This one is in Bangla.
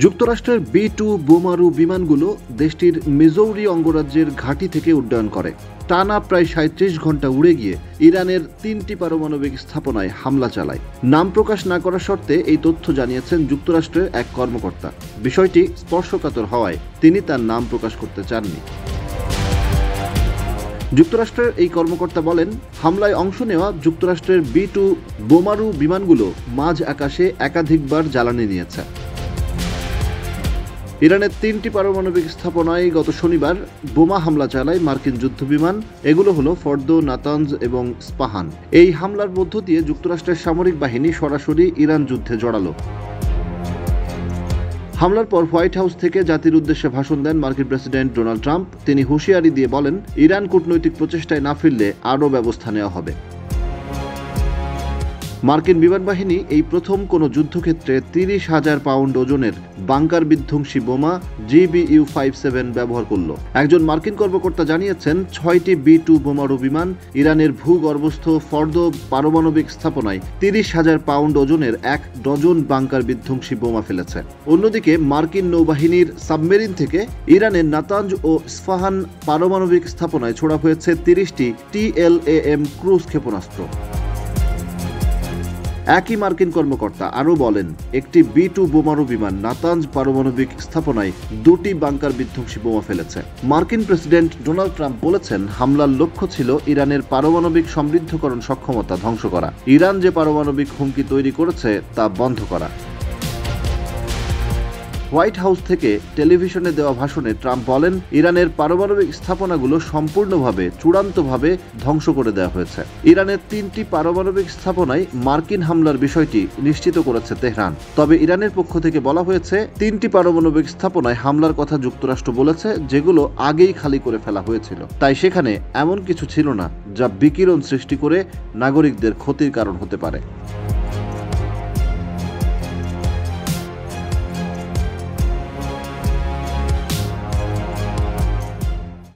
যুক্তরাষ্ট্রের B-2 বোমারু বিমানগুলো দেশটির মিজৌরি অঙ্গরাজ্যের ঘাঁটি থেকে উড্ডয়ন করে। টানা প্রায় ৩৭ ঘন্টা উড়ে গিয়ে ইরানের ৩টি পারমাণবিক স্থাপনায় হামলা চালায়। নাম প্রকাশ না করার শর্তে এই তথ্য জানিয়েছেন যুক্তরাষ্ট্রের এক কর্মকর্তা। বিষয়টি স্পর্শকাতর হওয়ায় তিনি তার নাম প্রকাশ করতে চাননি। যুক্তরাষ্ট্রের এই কর্মকর্তা বলেন, হামলায় অংশ নেওয়া যুক্তরাষ্ট্রের B-2 বোমারু বিমানগুলো মাঝ আকাশে একাধিকবার জ্বালানি নিয়েছে। ইরানের ৩টি পারমাণবিক স্থাপনায় গত শনিবার বোমা হামলা চালায় মার্কিন যুদ্ধবিমান। এগুলো হলো ফর্দো, নাতানজ এবং স্পাহান। এই হামলার মধ্য দিয়ে যুক্তরাষ্ট্রের সামরিক বাহিনী সরাসরি ইরান যুদ্ধে জড়ালো। হামলার পর হোয়াইট হাউস থেকে জাতির উদ্দেশ্যে ভাষণ দেন মার্কিন প্রেসিডেন্ট ডোনাল্ড ট্রাম্প। তিনি হুঁশিয়ারি দিয়ে বলেন, ইরান কূটনৈতিক প্রচেষ্টায় না ফিরলে আরও ব্যবস্থা নেওয়া হবে। মার্কিন বিমান বাহিনী এই প্রথম কোনো যুদ্ধক্ষেত্রে ৩০,০০০ পাউন্ড ওজনের বাংকার বিধ্বংসী বোমা GBU-57 ব্যবহার করল। একজন মার্কিন কর্মকর্তা জানিয়েছেন, ৬টি B-2 বোমারু বিমান ইরানের ভূগর্ভস্থ ফর্দো পারমাণবিক স্থাপনায় ৩০,০০০ পাউন্ড ওজনের ১ ডজন বাংকার বিধ্বংসী বোমা ফেলেছে। অন্যদিকে মার্কিন নৌবাহিনীর সাবমেরিন থেকে ইরানের নাতানজ ও স্পাহান পারমাণবিক স্থাপনায় ছোড়া হয়েছে ৩০টি TLAM ক্রুজ ক্ষেপণাস্ত্র। একই মার্কিন কর্মকর্তা আরও বলেন, একটি B-2 বোমারু বিমান নাতানজ পারমাণবিক স্থাপনায় ২টি বাংকার বিধ্বংসী বোমা ফেলেছে। মার্কিন প্রেসিডেন্ট ডোনাল্ড ট্রাম্প বলেছেন, হামলার লক্ষ্য ছিল ইরানের পারমাণবিক সমৃদ্ধকরণ সক্ষমতা ধ্বংস করা। ইরান যে পারমাণবিক হুমকি তৈরি করেছে তা বন্ধ করা। হোয়াইট হাউস থেকে টেলিভিশনে দেওয়া ভাষণে ট্রাম্প বলেন, ইরানের পারমাণবিক স্থাপনাগুলো সম্পূর্ণভাবে চূড়ান্তভাবে ধ্বংস করে দেওয়া হয়েছে। ইরানের ৩টি পারমাণবিক স্থাপনায় মার্কিন হামলার বিষয়টি নিশ্চিত করেছে তেহরান। তবে ইরানের পক্ষ থেকে বলা হয়েছে, ৩টি পারমাণবিক স্থাপনায় হামলার কথা যুক্তরাষ্ট্র বলেছে, যেগুলো আগেই খালি করে ফেলা হয়েছিল। তাই সেখানে এমন কিছু ছিল না যা বিকিরণ সৃষ্টি করে নাগরিকদের ক্ষতির কারণ হতে পারে।